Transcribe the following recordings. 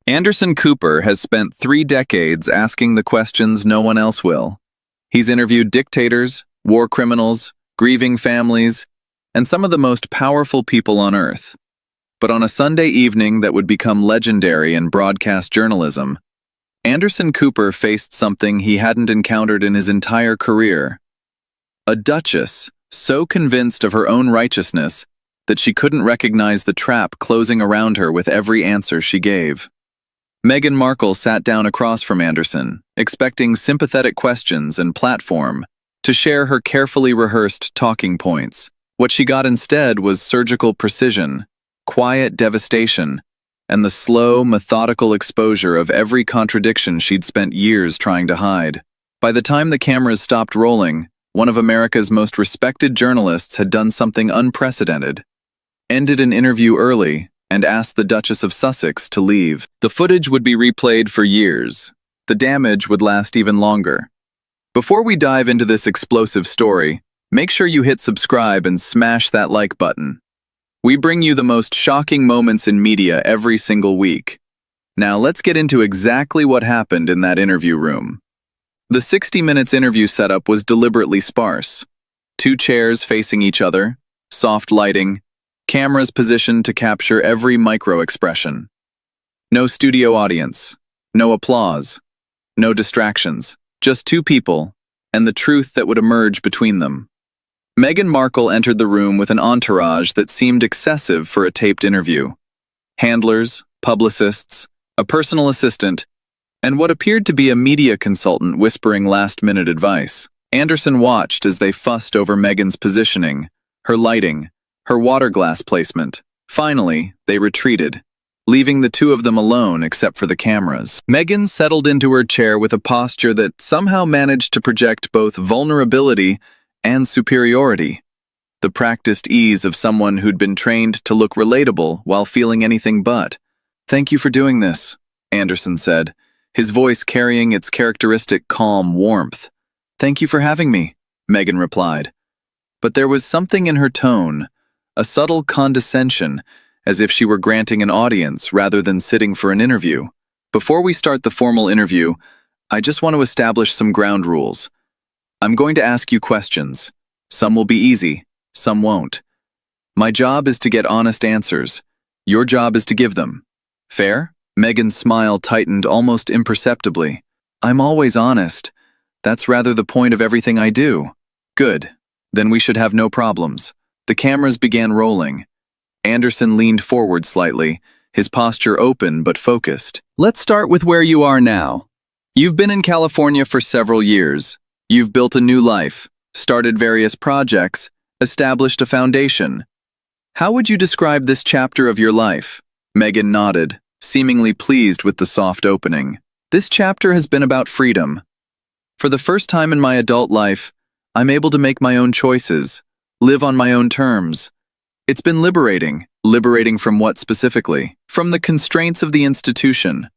Anderson Cooper has spent 3 decades asking the questions no one else will. He's interviewed dictators, war criminals, grieving families, and some of the most powerful people on Earth. But on a Sunday evening that would become legendary in broadcast journalism, Anderson Cooper faced something he hadn't encountered in his entire career. A duchess, so convinced of her own righteousness that she couldn't recognize the trap closing around her with every answer she gave. Meghan Markle sat down across from Anderson, expecting sympathetic questions and platform to share her carefully rehearsed talking points. What she got instead was surgical precision, quiet devastation, and the slow, methodical exposure of every contradiction she'd spent years trying to hide. By the time the cameras stopped rolling, one of America's most respected journalists had done something unprecedented, ended an interview early, and asked the Duchess of Sussex to leave. The footage would be replayed for years. The damage would last even longer. Before we dive into this explosive story, make sure you hit subscribe and smash that like button. We bring you the most shocking moments in media every single week. Now let's get into exactly what happened in that interview room. The 60 Minutes interview setup was deliberately sparse. 2 chairs facing each other, soft lighting, cameras positioned to capture every micro-expression. No studio audience, no applause, no distractions, just 2 people, and the truth that would emerge between them. Meghan Markle entered the room with an entourage that seemed excessive for a taped interview. Handlers, publicists, a personal assistant, and what appeared to be a media consultant whispering last-minute advice. Anderson watched as they fussed over Meghan's positioning, her lighting, her water glass placement. Finally, they retreated, leaving the 2 of them alone except for the cameras. Meghan settled into her chair with a posture that somehow managed to project both vulnerability and superiority. The practiced ease of someone who'd been trained to look relatable while feeling anything but. "Thank you for doing this," Anderson said, his voice carrying its characteristic calm warmth. "Thank you for having me," Meghan replied. But there was something in her tone, a subtle condescension, as if she were granting an audience rather than sitting for an interview. "Before we start the formal interview, I just want to establish some ground rules. I'm going to ask you questions. Some will be easy, some won't. My job is to get honest answers. Your job is to give them. Fair?" Meghan's smile tightened almost imperceptibly. "I'm always honest. That's rather the point of everything I do." "Good. Then we should have no problems." The cameras began rolling. Anderson leaned forward slightly, his posture open but focused. "Let's start with where you are now. You've been in California for several years. You've built a new life, started various projects, established a foundation. How would you describe this chapter of your life?" Meghan nodded, seemingly pleased with the soft opening. "This chapter has been about freedom. For the first time in my adult life, I'm able to make my own choices, live on my own terms. It's been liberating. Liberating from what specifically? From the constraints of the institution,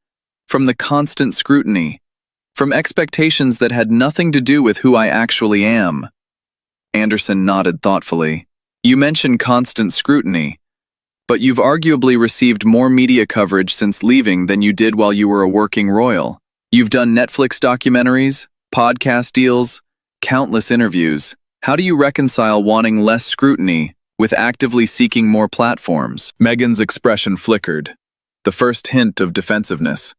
from the constant scrutiny, from expectations that had nothing to do with who I actually am." Anderson nodded thoughtfully. "You mentioned constant scrutiny, but you've arguably received more media coverage since leaving than you did while you were a working royal. You've done Netflix documentaries, podcast deals, countless interviews. How do you reconcile wanting less scrutiny with actively seeking more platforms?" Meghan's expression flickered, the first hint of defensiveness.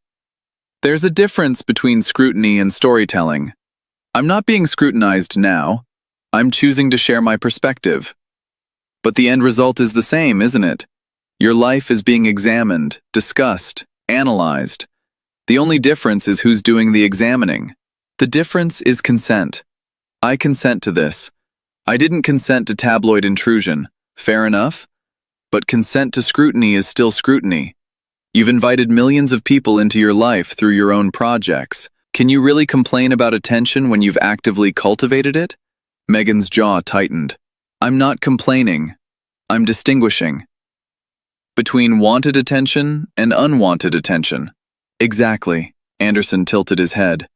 "There's a difference between scrutiny and storytelling. I'm not being scrutinized now. I'm choosing to share my perspective. But the end result is the same, isn't it? Your life is being examined, discussed, analyzed. The only difference is who's doing the examining. The difference is consent. I consent to this. I didn't consent to tabloid intrusion. Fair enough? But consent to scrutiny is still scrutiny. You've invited millions of people into your life through your own projects. Can you really complain about attention when you've actively cultivated it?" Meghan's jaw tightened. "I'm not complaining. I'm distinguishing between wanted attention and unwanted attention." "Exactly," Anderson tilted his head.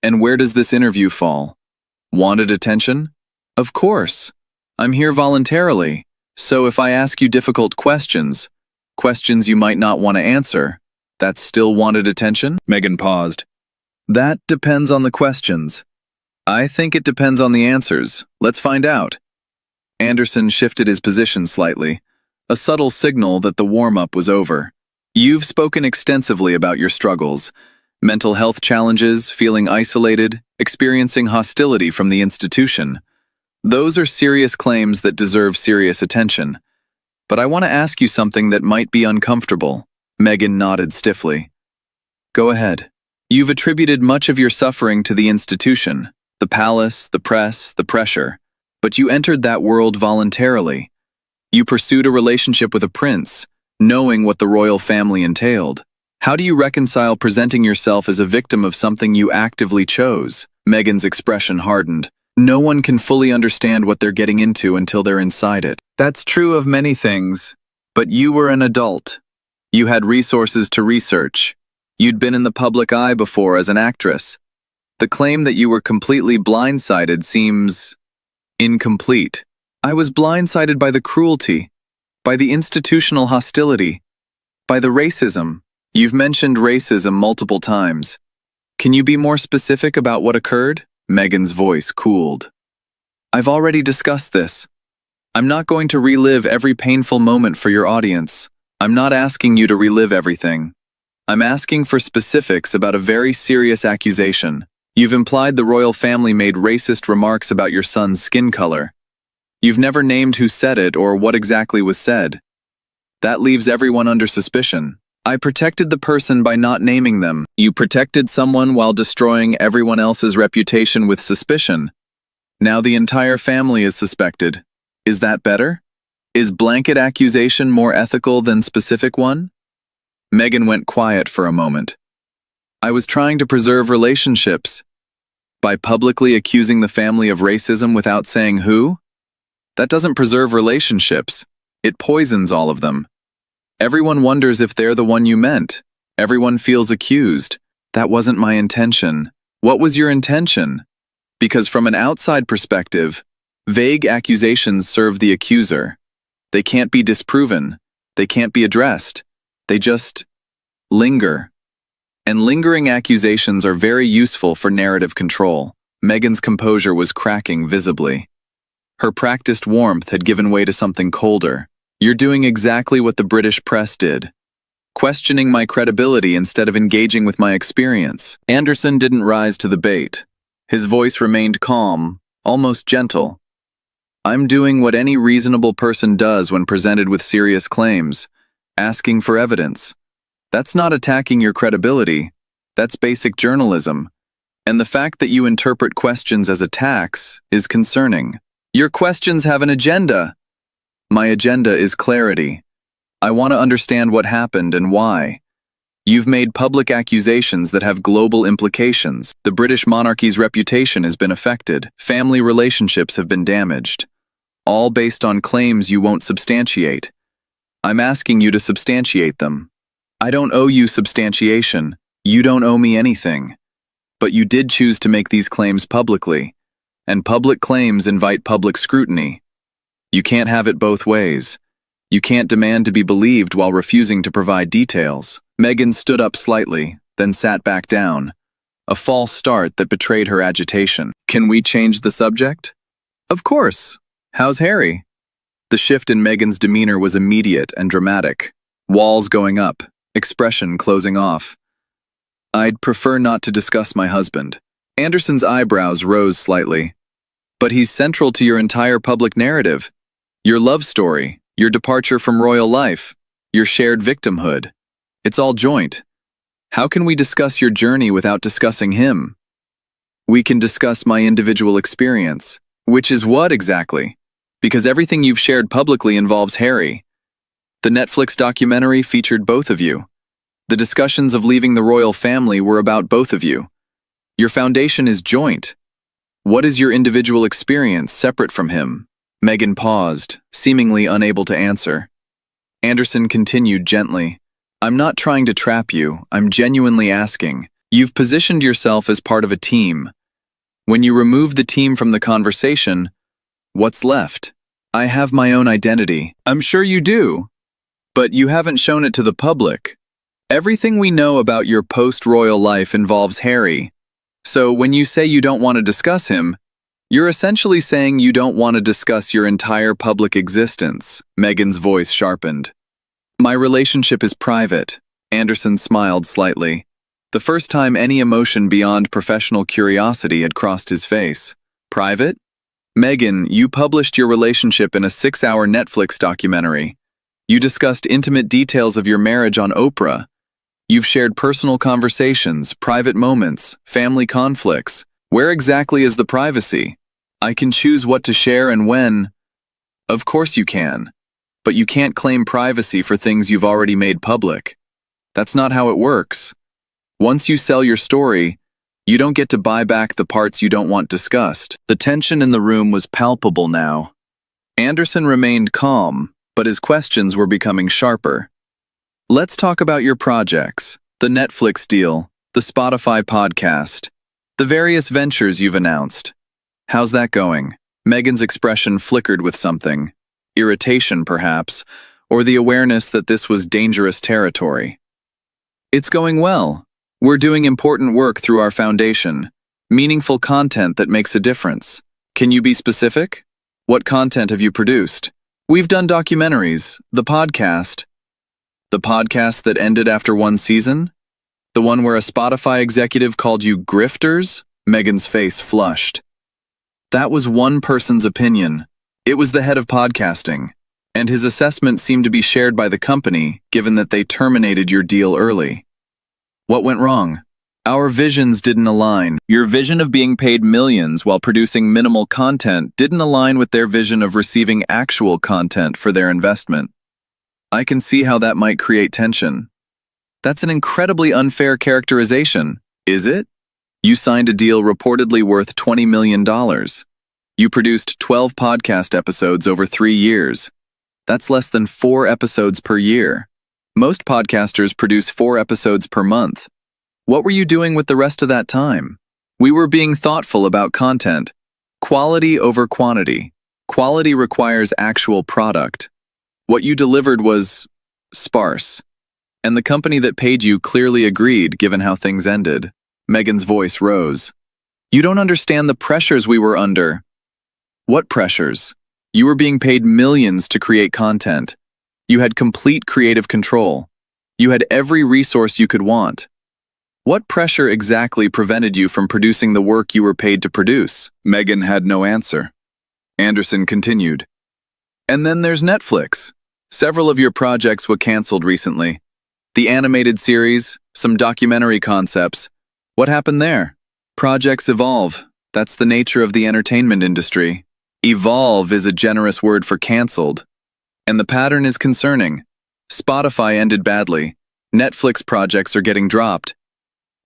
"And where does this interview fall? Wanted attention? Of course. I'm here voluntarily, so if I ask you difficult questions you might not want to answer, That still wanted attention? Meghan paused. That depends on the questions. I think it depends on the answers. Let's find out. Anderson shifted his position slightly, a subtle signal that the warm-up was over. You've spoken extensively about your struggles, mental health challenges, feeling isolated, experiencing hostility from the institution. Those are serious claims that deserve serious attention. But I want to ask you something that might be uncomfortable. Meghan nodded stiffly. Go ahead. You've attributed much of your suffering to the institution, the palace, the press, the pressure. But you entered that world voluntarily. You pursued a relationship with a prince, knowing what the royal family entailed. How do you reconcile presenting yourself as a victim of something you actively chose? Meghan's expression hardened. No one can fully understand what they're getting into until they're inside it. That's true of many things, but you were an adult. You had resources to research. You'd been in the public eye before as an actress. The claim that you were completely blindsided seems incomplete. I was blindsided by the cruelty, by the institutional hostility, by the racism. You've mentioned racism multiple times. Can you be more specific about what occurred? Meghan's voice cooled. I've already discussed this. I'm not going to relive every painful moment for your audience. I'm not asking you to relive everything. I'm asking for specifics about a very serious accusation. You've implied the royal family made racist remarks about your son's skin color. You've never named who said it or what exactly was said. That leaves everyone under suspicion. I protected the person by not naming them. You protected someone while destroying everyone else's reputation with suspicion. Now the entire family is suspected. Is that better? Is blanket accusation more ethical than specific one? Meghan went quiet for a moment. I was trying to preserve relationships. By publicly accusing the family of racism without saying who? That doesn't preserve relationships. It poisons all of them. Everyone wonders if they're the one you meant. Everyone feels accused. That wasn't my intention. What was your intention? Because from an outside perspective, vague accusations serve the accuser. They can't be disproven. They can't be addressed. They just linger. And lingering accusations are very useful for narrative control. Meghan's composure was cracking visibly. Her practiced warmth had given way to something colder. You're doing exactly what the British press did. Questioning my credibility instead of engaging with my experience. Anderson didn't rise to the bait. His voice remained calm, almost gentle. I'm doing what any reasonable person does when presented with serious claims, asking for evidence. That's not attacking your credibility. That's basic journalism. And the fact that you interpret questions as attacks is concerning. Your questions have an agenda. My agenda is clarity. I want to understand what happened and why. You've made public accusations that have global implications. The British monarchy's reputation has been affected. Family relationships have been damaged. All based on claims you won't substantiate. I'm asking you to substantiate them. I don't owe you substantiation. You don't owe me anything. But you did choose to make these claims publicly. And public claims invite public scrutiny. You can't have it both ways. You can't demand to be believed while refusing to provide details. Meghan stood up slightly, then sat back down. A false start that betrayed her agitation. Can we change the subject? Of course. How's Harry? The shift in Meghan's demeanor was immediate and dramatic. Walls going up, expression closing off. I'd prefer not to discuss my husband. Anderson's eyebrows rose slightly. But he's central to your entire public narrative. Your love story, your departure from royal life, your shared victimhood. It's all joint. How can we discuss your journey without discussing him? We can discuss my individual experience. Which is what exactly? Because everything you've shared publicly involves Harry. The Netflix documentary featured both of you. The discussions of leaving the royal family were about both of you. Your foundation is joint. What is your individual experience separate from him? Meghan paused, seemingly unable to answer. Anderson continued gently. I'm not trying to trap you, I'm genuinely asking. You've positioned yourself as part of a team. When you remove the team from the conversation, what's left? I have my own identity. I'm sure you do. But you haven't shown it to the public. Everything we know about your post-royal life involves Harry. So when you say you don't want to discuss him, you're essentially saying you don't want to discuss your entire public existence. Meghan's voice sharpened. My relationship is private. Anderson smiled slightly, the first time any emotion beyond professional curiosity had crossed his face. Private? Meghan, you published your relationship in a 6-hour Netflix documentary. You discussed intimate details of your marriage on Oprah. You've shared personal conversations, private moments, family conflicts. Where exactly is the privacy? I can choose what to share and when. Of course you can. But you can't claim privacy for things you've already made public. That's not how it works. Once you sell your story, you don't get to buy back the parts you don't want discussed. The tension in the room was palpable now. Anderson remained calm, but his questions were becoming sharper. Let's talk about your projects, the Netflix deal, the Spotify podcast, the various ventures you've announced. How's that going? Meghan's expression flickered with something. Irritation, perhaps, or the awareness that this was dangerous territory. It's going well. We're doing important work through our foundation, meaningful content that makes a difference. Can you be specific? What content have you produced? We've done documentaries, the podcast that ended after one season? The one where a Spotify executive called you grifters? Meghan's face flushed. That was one person's opinion. It was the head of podcasting, and his assessment seemed to be shared by the company, given that they terminated your deal early. What went wrong? Our visions didn't align. Your vision of being paid millions while producing minimal content didn't align with their vision of receiving actual content for their investment. I can see how that might create tension. That's an incredibly unfair characterization, is it? You signed a deal reportedly worth $20 million. You produced 12 podcast episodes over 3 years. That's less than 4 episodes per year. Most podcasters produce 4 episodes per month. What were you doing with the rest of that time? We were being thoughtful about content. Quality over quantity. Quality requires actual product. What you delivered was sparse. And the company that paid you clearly agreed, given how things ended. Meghan's voice rose. You don't understand the pressures we were under. What pressures? You were being paid millions to create content. You had complete creative control. You had every resource you could want. What pressure exactly prevented you from producing the work you were paid to produce? Meghan had no answer. Anderson continued. And then there's Netflix. Several of your projects were canceled recently. The animated series, some documentary concepts. What happened there? Projects evolve. That's the nature of the entertainment industry. Evolve is a generous word for canceled. And the pattern is concerning. Spotify ended badly. Netflix projects are getting dropped.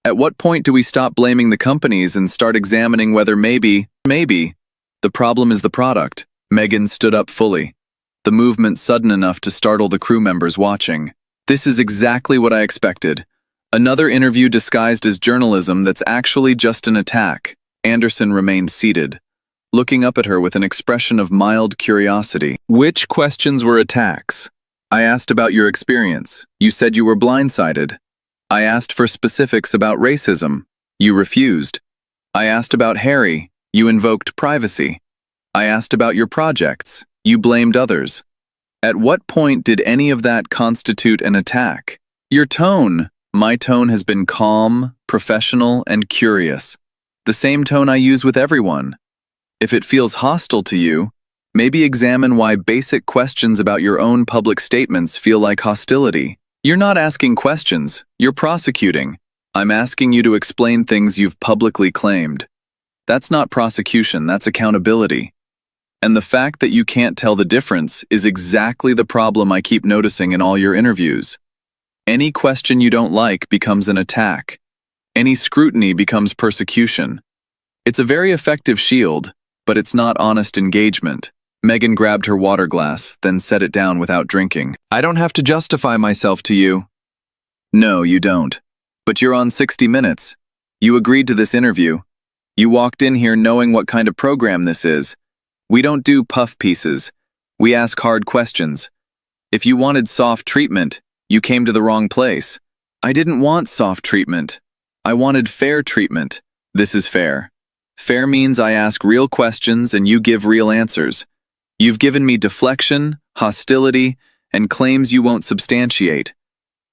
At what point do we stop blaming the companies and start examining whether maybe, the problem is the product? Meghan stood up fully, the movement sudden enough to startle the crew members watching. This is exactly what I expected. Another interview disguised as journalism that's actually just an attack. Anderson remained seated, looking up at her with an expression of mild curiosity. Which questions were attacks? I asked about your experience. You said you were blindsided. I asked for specifics about racism. You refused. I asked about Harry. You invoked privacy. I asked about your projects. You blamed others. At what point did any of that constitute an attack? Your tone. My tone has been calm, professional, and curious. The same tone I use with everyone. If it feels hostile to you, maybe examine why basic questions about your own public statements feel like hostility. You're not asking questions, you're prosecuting. I'm asking you to explain things you've publicly claimed. That's not prosecution, that's accountability. And the fact that you can't tell the difference is exactly the problem I keep noticing in all your interviews. Any question you don't like becomes an attack. Any scrutiny becomes persecution. It's a very effective shield, but it's not honest engagement. Meghan grabbed her water glass, then set it down without drinking. I don't have to justify myself to you. No, you don't. But you're on 60 Minutes. You agreed to this interview. You walked in here knowing what kind of program this is. We don't do puff pieces. We ask hard questions. If you wanted soft treatment, you came to the wrong place. I didn't want soft treatment. I wanted fair treatment. This is fair. Fair means I ask real questions and you give real answers. You've given me deflection, hostility, and claims you won't substantiate.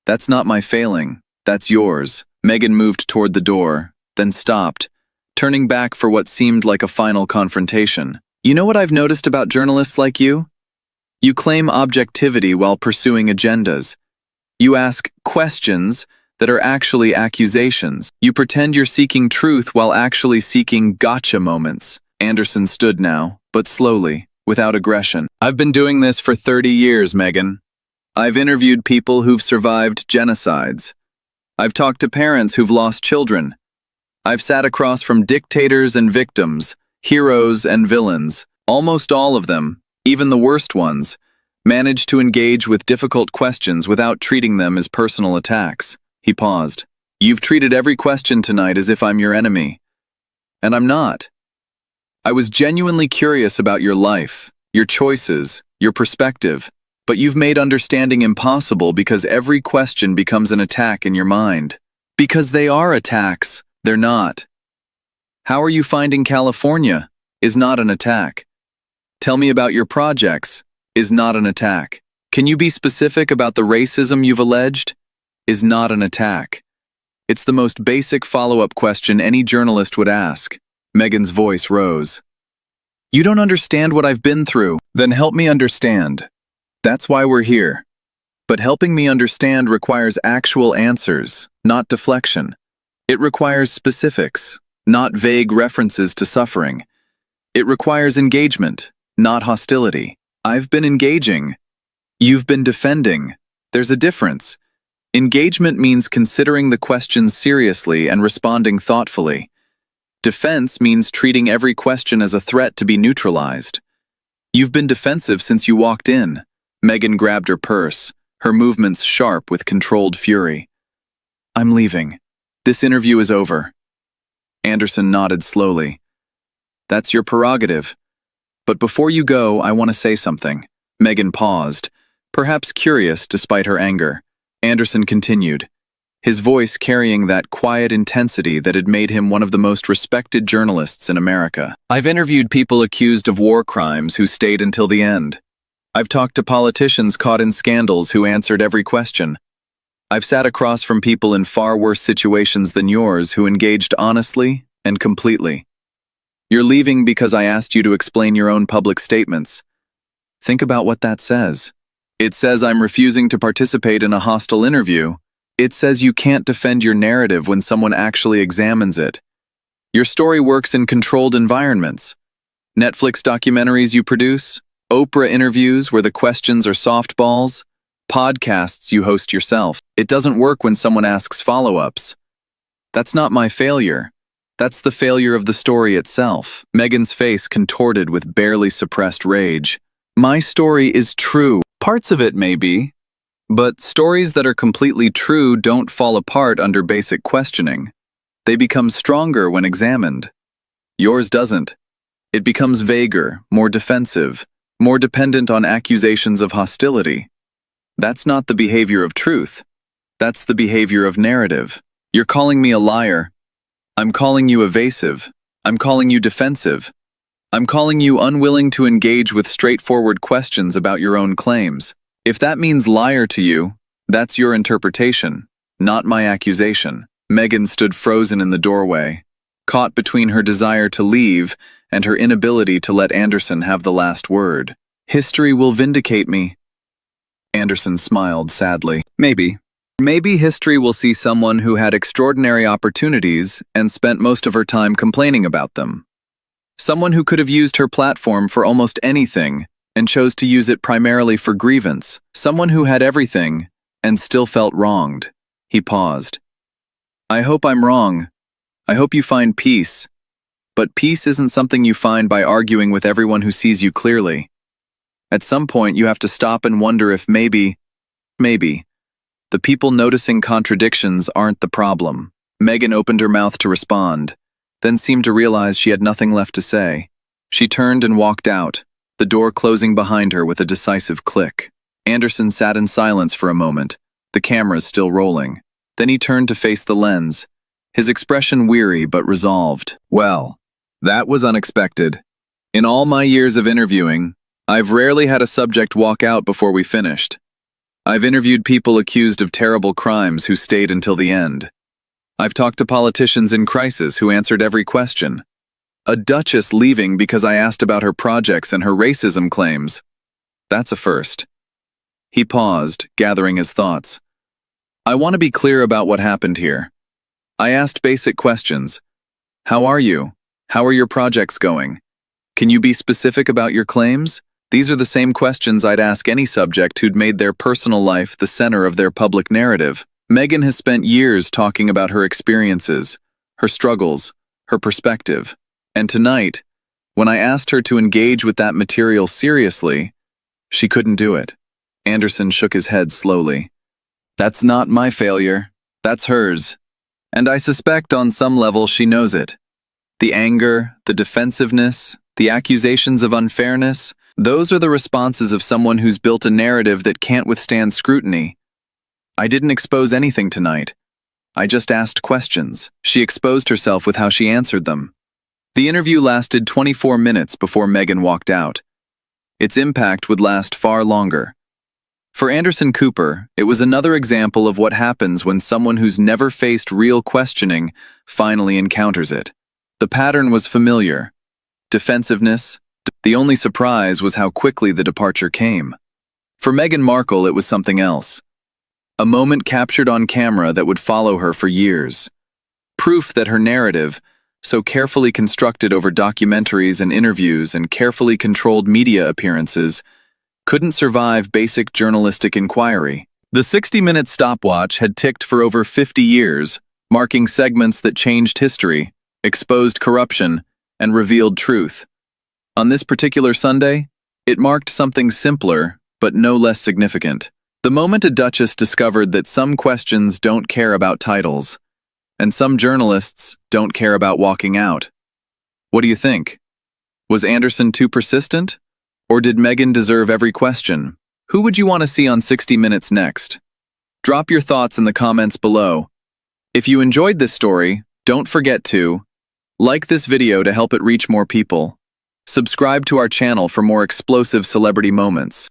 That's not my failing. That's yours. Meghan moved toward the door, then stopped, turning back for what seemed like a final confrontation. You know what I've noticed about journalists like you? You claim objectivity while pursuing agendas. You ask questions that are actually accusations. You pretend you're seeking truth while actually seeking gotcha moments. Anderson stood now, but slowly, without aggression. I've been doing this for 30 years, Meghan. I've interviewed people who've survived genocides. I've talked to parents who've lost children. I've sat across from dictators and victims, heroes and villains. Almost all of them, even the worst ones, managed to engage with difficult questions without treating them as personal attacks. He paused. You've treated every question tonight as if I'm your enemy. And I'm not. I was genuinely curious about your life, your choices, your perspective, but you've made understanding impossible because every question becomes an attack in your mind. Because they are attacks, they're not. How are you finding California? Is not an attack. Tell me about your projects. Is not an attack. Can you be specific about the racism you've alleged? Is not an attack. It's the most basic follow-up question any journalist would ask. Meghan's voice rose. You don't understand what I've been through. Then help me understand. That's why we're here. But helping me understand requires actual answers, not deflection. It requires specifics, not vague references to suffering. It requires engagement, not hostility. I've been engaging. You've been defending. There's a difference. Engagement means considering the questions seriously and responding thoughtfully. Defense means treating every question as a threat to be neutralized. You've been defensive since you walked in. Meghan grabbed her purse, her movements sharp with controlled fury. I'm leaving. This interview is over. Anderson nodded slowly. That's your prerogative. But before you go, I want to say something. Meghan paused, perhaps curious despite her anger. Anderson continued, his voice carrying that quiet intensity that had made him one of the most respected journalists in America. I've interviewed people accused of war crimes who stayed until the end. I've talked to politicians caught in scandals who answered every question. I've sat across from people in far worse situations than yours who engaged honestly and completely. You're leaving because I asked you to explain your own public statements. Think about what that says. It says I'm refusing to participate in a hostile interview. It says you can't defend your narrative when someone actually examines it. Your story works in controlled environments. Netflix documentaries you produce, Oprah interviews where the questions are softballs, podcasts you host yourself. It doesn't work when someone asks follow-ups. That's not my failure. That's the failure of the story itself. Meghan's face contorted with barely suppressed rage. My story is true. Parts of it may be, but stories that are completely true don't fall apart under basic questioning. They become stronger when examined. Yours doesn't. It becomes vaguer, more defensive, more dependent on accusations of hostility. That's not the behavior of truth. That's the behavior of narrative. You're calling me a liar. I'm calling you evasive. I'm calling you defensive. I'm calling you unwilling to engage with straightforward questions about your own claims. If that means liar to you, that's your interpretation, not my accusation. Meghan stood frozen in the doorway, caught between her desire to leave and her inability to let Anderson have the last word. History will vindicate me. Anderson smiled sadly. Maybe. Maybe history will see someone who had extraordinary opportunities and spent most of her time complaining about them. Someone who could have used her platform for almost anything and chose to use it primarily for grievance. Someone who had everything and still felt wronged. He paused. I hope I'm wrong. I hope you find peace. But peace isn't something you find by arguing with everyone who sees you clearly. At some point, you have to stop and wonder if maybe, the people noticing contradictions aren't the problem. Meghan opened her mouth to respond, then seemed to realize she had nothing left to say. She turned and walked out, the door closing behind her with a decisive click. Anderson sat in silence for a moment, the cameras still rolling. Then he turned to face the lens, his expression weary but resolved. Well, that was unexpected. In all my years of interviewing, I've rarely had a subject walk out before we finished. I've interviewed people accused of terrible crimes who stayed until the end. I've talked to politicians in crisis who answered every question. A duchess leaving because I asked about her projects and her racism claims. That's a first. He paused, gathering his thoughts. I want to be clear about what happened here. I asked basic questions. How are you? How are your projects going? Can you be specific about your claims? These are the same questions I'd ask any subject who'd made their personal life the center of their public narrative. Meghan has spent years talking about her experiences, her struggles, her perspective. And tonight, when I asked her to engage with that material seriously, she couldn't do it. Anderson shook his head slowly. That's not my failure. That's hers. And I suspect on some level she knows it. The anger, the defensiveness, the accusations of unfairness, those are the responses of someone who's built a narrative that can't withstand scrutiny. I didn't expose anything tonight. I just asked questions. She exposed herself with how she answered them. The interview lasted 24 minutes before Meghan walked out. Its impact would last far longer. For Anderson Cooper, it was another example of what happens when someone who's never faced real questioning finally encounters it. The pattern was familiar. Defensiveness. The only surprise was how quickly the departure came. For Meghan Markle, it was something else. A moment captured on camera that would follow her for years. Proof that her narrative, so carefully constructed over documentaries and interviews and carefully controlled media appearances, couldn't survive basic journalistic inquiry. The 60-minute stopwatch had ticked for over 50 years, marking segments that changed history, exposed corruption, and revealed truth. On this particular Sunday, it marked something simpler, but no less significant. The moment a duchess discovered that some questions don't care about titles, and some journalists don't care about walking out. What do you think? Was Anderson too persistent? Or did Meghan deserve every question? Who would you want to see on 60 Minutes next? Drop your thoughts in the comments below. If you enjoyed this story, don't forget to like this video to help it reach more people. Subscribe to our channel for more explosive celebrity moments.